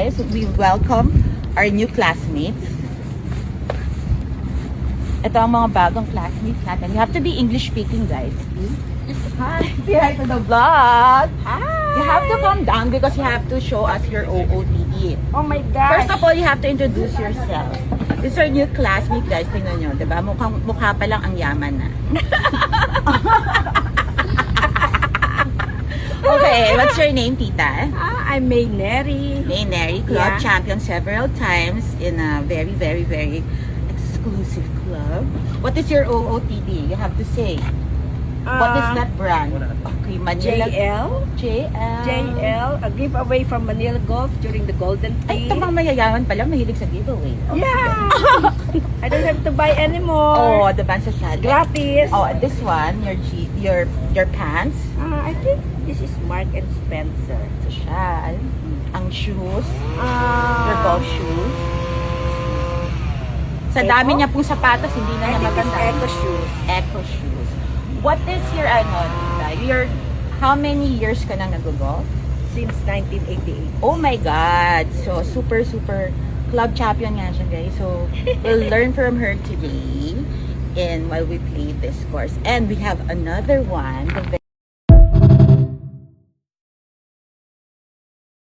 guys, we welcome our new classmates. Ito ang mga bagong classmates natin. You have to be English speaking, guys. Hi! Say hi to the vlog! Hi! You have to calm down because you have to show us your OOTD. Oh my gosh! First of all, you have to introduce yourself. This is our new classmate, guys. Tingnan nyo, diba? Mukha pa lang ang yaman na. Okay, what's your name, tita? I'm May Neri. May Neri, club Yeah. champion several times in a very, very, very exclusive club. What is your OOTD? You have to say. What is that brand? Okay, Manila. JL. JL. JL, a giveaway from Manila Golf during the Golden Ay, Tee. ito mga mayayaman pala, mahilig sa giveaway. Oh, Yeah! I don't have to buy Oh, anymore. the band social. Gratis. Oh, this one, your pants. I think this is Mark and Spencer. Social. Ang shoes. Your golf shoes. Sa Eco? dami niya pong sapatos, hindi na I niya think it's maganda. Eco shoes. Eco shoes. What is your how many years ka nang nag-golf? Since 1988. Oh my God! So, super club champion nga siya, guys. So, we'll learn from her today and while we play this course. And we have another one.